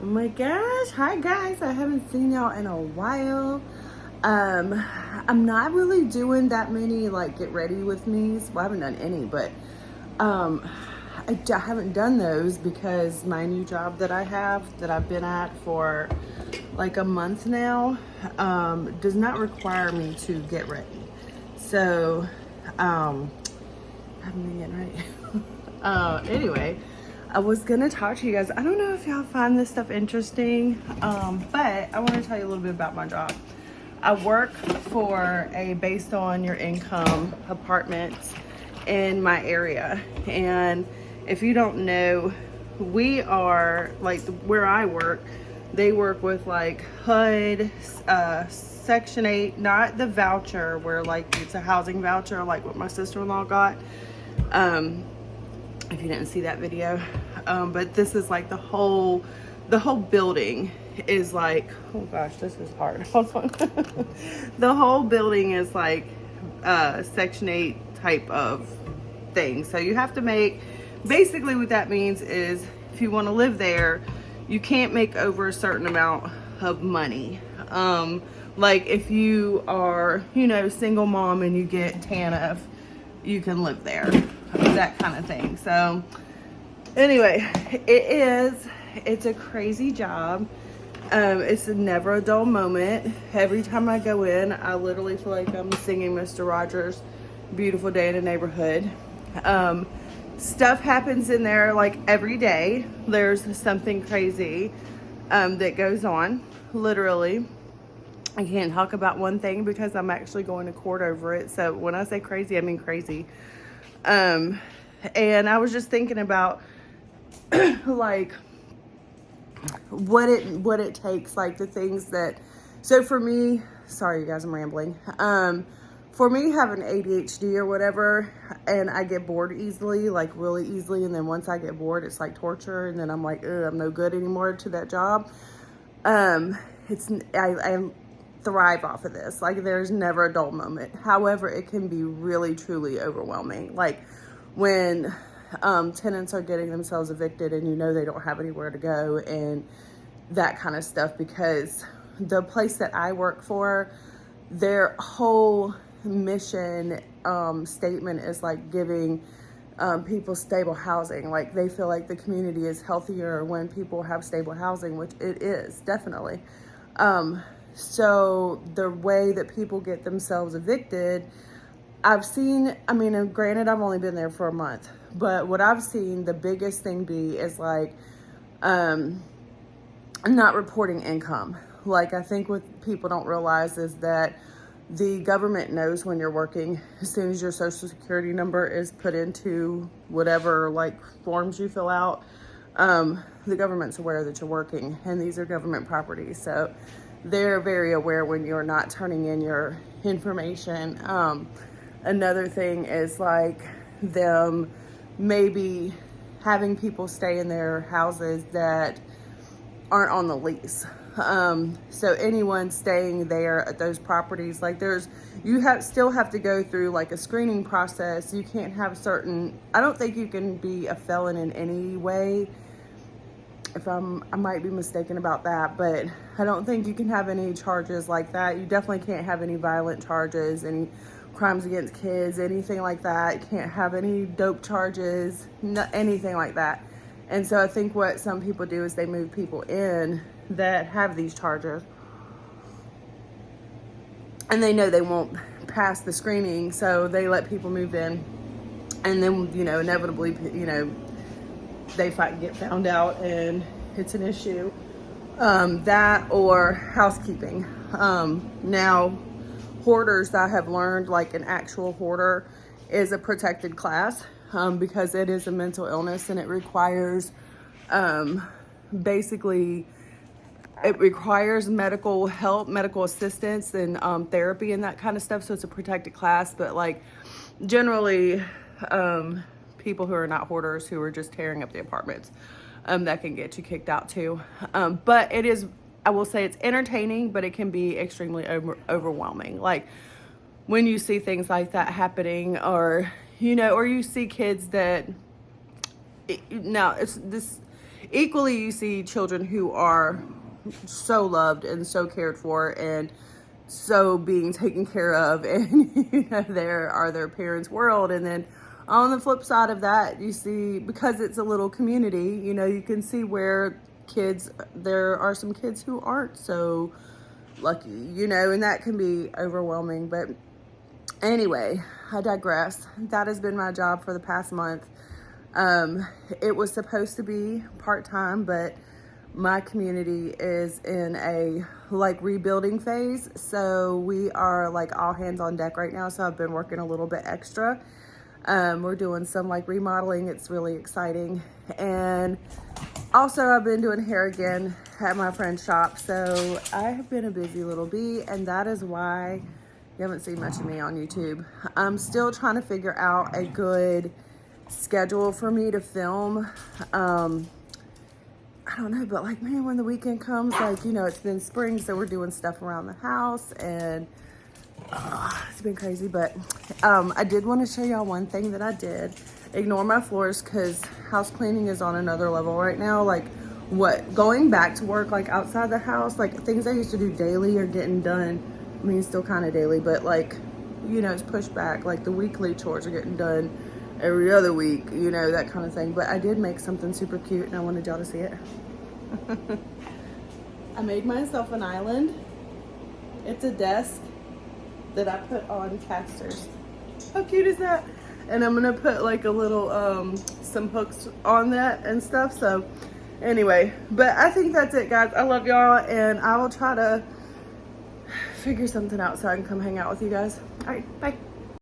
Oh my gosh, hi guys, I haven't seen y'all in a while. I'm not really doing that many like get ready with me's. Well, I haven't done any, but um, I haven't done those because my new job that I have that I've been at for like a month now does not require me to get ready. So, I haven't been getting ready. Anyway, I was gonna talk to you guys. I don't know if y'all find this stuff interesting, but I want to tell you a little bit about my job. I work for a based on your income apartments in my area, and if you don't know, we are like where I work. They work with like HUD, Section 8, not the voucher where like it's a housing voucher like what my sister-in-law got. If you didn't see that video, but this is like the whole building is like, oh gosh, this is hard. Hold on. The whole building is like Section 8 type of thing. So you have to make, basically what that means is if you want to live there, you can't make over a certain amount of money. Like if you are, single mom and you get TANF, you can live there, that kind of thing. So anyway, it's a crazy job. It's never a dull moment. Every time I go in, I literally feel like I'm singing Mr. Rogers' Beautiful Day in the Neighborhood. Stuff happens in there like every day. There's something crazy that goes on, literally. I can't talk about one thing because I'm actually going to court over it. So when I say crazy, I mean crazy. And I was just thinking about like what it takes, like the things that, so for me, sorry you guys, I'm rambling. For me having ADHD or whatever, and I get bored easily, like really easily. And then once I get bored, it's like torture. And then I'm like, I'm no good anymore to that job. I thrive off of this. Like there's never a dull moment. However, it can be really truly overwhelming. Like when tenants are getting themselves evicted and they don't have anywhere to go and that kind of stuff, because the place that I work for, their whole mission statement is like giving people stable housing. Like they feel like the community is healthier when people have stable housing, which it is definitely. So the way that people get themselves evicted, I've seen, and granted, I've only been there for a month, but what I've seen, the biggest thing is like, not reporting income. Like, I think what people don't realize is that the government knows when you're working. As soon as your social security number is put into whatever like forms you fill out, the government's aware that you're working, and these are government properties. So they're very aware when you're not turning in your information. Another thing is like them maybe having people stay in their houses that aren't on the lease. So anyone staying there at those properties, like still have to go through like a screening process. You can't have I don't think you can be a felon in any way. I might be mistaken about that, but I don't think you can have any charges like that. You definitely can't have any violent charges, any crimes against kids, anything like that. You can't have any dope charges, anything like that. And so I think what some people do is they move people in that have these charges, and they know they won't pass the screening, so they let people move in, and then inevitably they get found out and it's an issue. That or housekeeping. Now hoarders, I have learned, like an actual hoarder is a protected class, because it is a mental illness, and it requires basically it requires medical help, medical assistance, and therapy and that kind of stuff. So it's a protected class, but like generally people who are not hoarders, who are just tearing up the apartments, that can get you kicked out too. But it is, I will say, it's entertaining, but it can be extremely overwhelming. Like when you see things like that happening, or you see kids that, now equally you see children who are so loved and so cared for and so being taken care of, and you know, there are their parents' world. And then on the flip side of that, you see, because it's a little community, you know, you can see where there are some kids who aren't so lucky, you know, and that can be overwhelming. But anyway, I digress. That has been my job for the past month. It was supposed to be part-time, but my community is in a like rebuilding phase, so we are like all hands on deck right now. So I've been working a little bit extra. We're doing some like remodeling. It's really exciting. And also I've been doing hair again at my friend's shop, so I have been a busy little bee, and that is why you haven't seen much of me on YouTube. I'm still trying to figure out a good schedule for me to film. I don't know, but like, man, when the weekend comes, like, you know, it's been spring, so we're doing stuff around the house, and it's been crazy. But I did want to show y'all one thing that I did. Ignore my floors, because house cleaning is on another level right now. Like, going back to work, like outside the house, like things I used to do daily are getting done. I mean, still kind of daily, but like, you know, it's pushed back. Like the weekly chores are getting done every other week, you know, that kind of thing. But I did make something super cute, and I wanted y'all to see it. I made myself an island. It's a desk that I put on casters. How cute is that? And I'm gonna put like a little some hooks on that and stuff. So anyway, but I think that's it, guys. I love y'all, and I will try to figure something out so I can come hang out with you guys. All right, bye.